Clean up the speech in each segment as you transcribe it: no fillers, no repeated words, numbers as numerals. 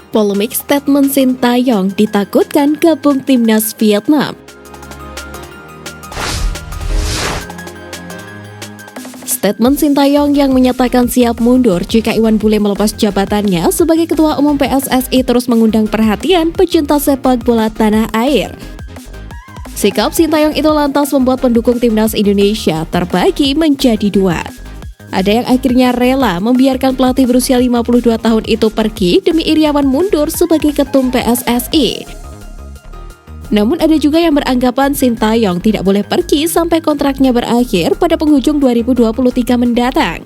Polemik statement Sintayong ditakutkan gabung timnas Vietnam. Statement Sintayong yang menyatakan siap mundur jika Iwan Bule melepas jabatannya sebagai Ketua Umum PSSI terus mengundang perhatian pecinta sepak bola tanah air. Sikap Sintayong itu lantas membuat pendukung timnas Indonesia terbagi menjadi dua. Ada yang akhirnya rela membiarkan pelatih berusia 52 tahun itu pergi demi Iriawan mundur sebagai ketum PSSI. Namun ada juga yang beranggapan Sintayong tidak boleh pergi sampai kontraknya berakhir pada penghujung 2023 mendatang.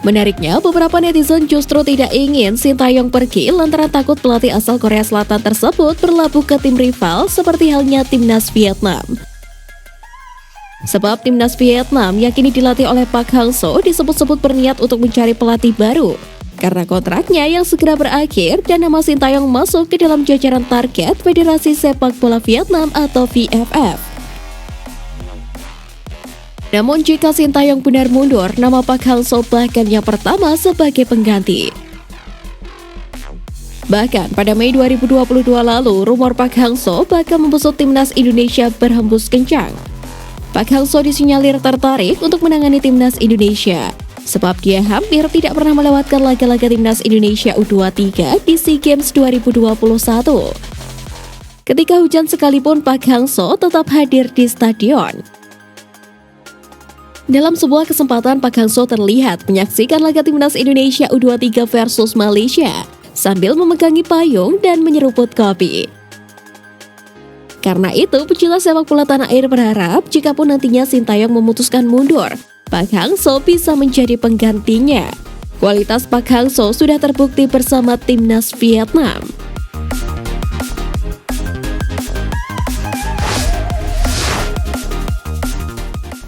Menariknya, beberapa netizen justru tidak ingin Sintayong pergi lantaran takut pelatih asal Korea Selatan tersebut berlabuh ke tim rival seperti halnya timnas Vietnam. Sebab timnas Vietnam yang kini dilatih oleh Park Hang-seo disebut-sebut berniat untuk mencari pelatih baru karena kontraknya yang segera berakhir dan nama Sintayong masuk ke dalam jajaran target Federasi Sepak Bola Vietnam atau VFF. Namun jika Sintayong benar mundur, nama Park Hang-seo bahkan yang pertama sebagai pengganti. Bahkan pada Mei 2022 lalu, rumor Park Hang-seo bakal membesut timnas Indonesia berhembus kencang. Park Hang-seo disinyalir tertarik untuk menangani timnas Indonesia, sebab dia hampir tidak pernah melewatkan laga-laga timnas Indonesia U23 di SEA Games 2021. Ketika hujan sekalipun, Park Hang-seo tetap hadir di stadion. Dalam sebuah kesempatan, Park Hang-seo terlihat menyaksikan laga timnas Indonesia U23 versus Malaysia sambil memegangi payung dan menyeruput kopi. Karena itu, pecinta sepak bola tanah air berharap jikapun nantinya Sintayong memutuskan mundur, Park Hang-seo bisa menjadi penggantinya. Kualitas Park Hang-seo sudah terbukti bersama timnas Vietnam.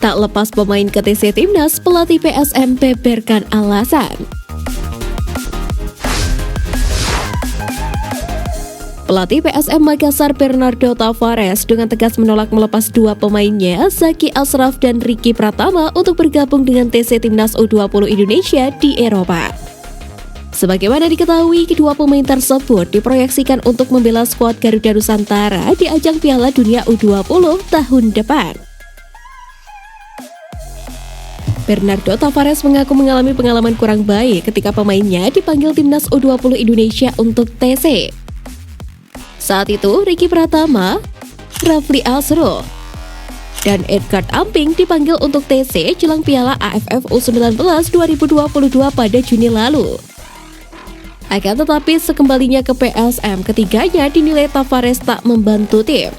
Tak lepas pemain KTC Timnas, pelatih PSM beberkan alasan. Pelatih PSM Makassar Bernardo Tavares dengan tegas menolak melepas dua pemainnya, Zaki Ashraf dan Ricky Pratama untuk bergabung dengan TC Timnas U20 Indonesia di Eropa. Sebagaimana diketahui, kedua pemain tersebut diproyeksikan untuk membela skuad Garuda Nusantara di ajang Piala Dunia U20 tahun depan. Bernardo Tavares mengaku mengalami pengalaman kurang baik ketika pemainnya dipanggil Timnas U20 Indonesia untuk TC. Saat itu, Ricky Pratama, Rafli Alsro, dan Edgard Amping dipanggil untuk TC jelang Piala AFF U19 2022 pada Juni lalu. Akan tetapi, sekembalinya ke PSM, ketiganya dinilai Tavares tak membantu tim.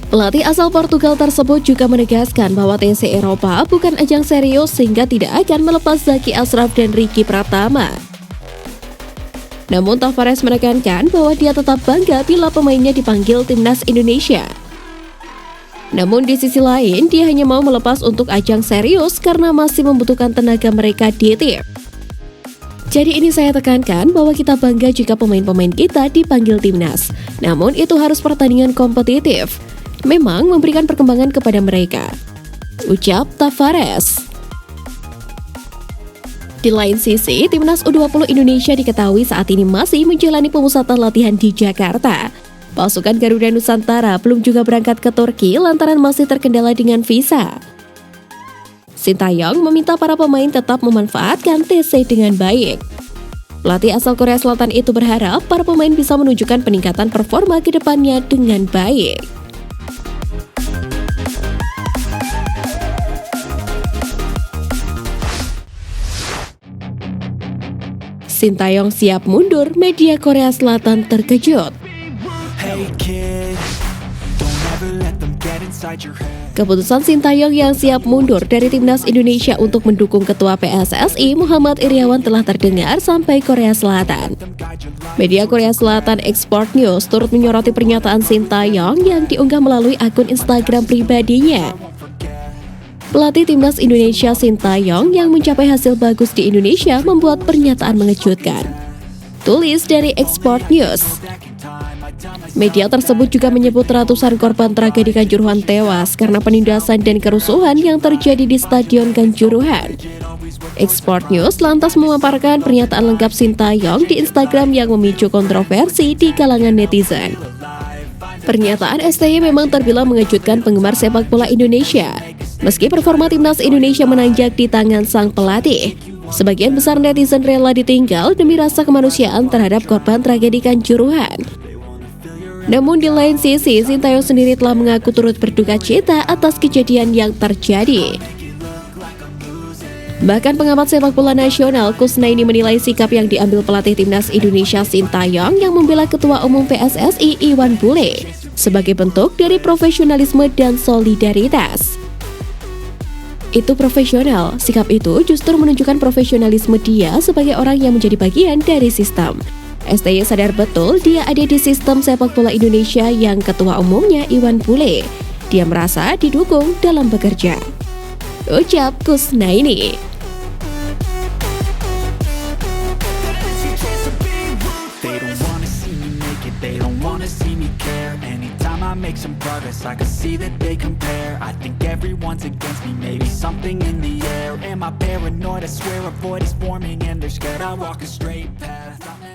Pelatih asal Portugal tersebut juga menegaskan bahwa TC Eropa bukan ajang serius sehingga tidak akan melepas Zaki Ashraf dan Ricky Pratama. Namun Tavares menekankan bahwa dia tetap bangga bila pemainnya dipanggil timnas Indonesia. Namun di sisi lain, dia hanya mau melepas untuk ajang serius karena masih membutuhkan tenaga mereka di tim. Jadi ini saya tekankan bahwa kita bangga jika pemain-pemain kita dipanggil timnas. Namun itu harus pertandingan kompetitif. Memang memberikan perkembangan kepada mereka, ucap Tavares. Di lain sisi, Timnas U20 Indonesia diketahui saat ini masih menjalani pemusatan latihan di Jakarta. Pasukan Garuda Nusantara belum juga berangkat ke Turki lantaran masih terkendala dengan visa. Sintayong meminta para pemain tetap memanfaatkan TC dengan baik. Pelatih asal Korea Selatan itu berharap para pemain bisa menunjukkan peningkatan performa ke depannya dengan baik. Sintayong siap mundur, media Korea Selatan terkejut. Keputusan Sintayong yang siap mundur dari Timnas Indonesia untuk mendukung Ketua PSSI Muhammad Iriawan telah terdengar sampai Korea Selatan. Media Korea Selatan Export News turut menyoroti pernyataan Sintayong yang diunggah melalui akun Instagram pribadinya. Pelatih Timnas Indonesia Sintayong yang mencapai hasil bagus di Indonesia membuat pernyataan mengejutkan. Tulis dari Export News. Media tersebut juga menyebut ratusan korban tragedi Kanjuruhan tewas karena penindasan dan kerusuhan yang terjadi di Stadion Kanjuruhan. Export News lantas memaparkan pernyataan lengkap Sintayong di Instagram yang memicu kontroversi di kalangan netizen. Pernyataan STY memang terbilang mengejutkan penggemar sepak bola Indonesia. Meski performa timnas Indonesia menanjak di tangan sang pelatih, sebagian besar netizen rela ditinggal demi rasa kemanusiaan terhadap korban tragedi Kanjuruhan. Namun di lain sisi, Sintayong sendiri telah mengaku turut berduka cita atas kejadian yang terjadi. Bahkan pengamat sepak bola nasional Kusnaini menilai sikap yang diambil pelatih timnas Indonesia Sintayong yang membela Ketua Umum PSSI Iwan Bule sebagai bentuk dari profesionalisme dan solidaritas. Itu profesional, sikap itu justru menunjukkan profesionalisme dia sebagai orang yang menjadi bagian dari sistem. STY sadar betul dia ada di sistem sepak bola Indonesia yang ketua umumnya Iwan Bule. Dia merasa didukung dalam bekerja. Ucap Kusnaini. They don't wanna see me care. Anytime I make some progress, I can see that they compare. I think everyone's against me, maybe something in the air. Am I paranoid? I swear a void is forming and they're scared I walk a straight path.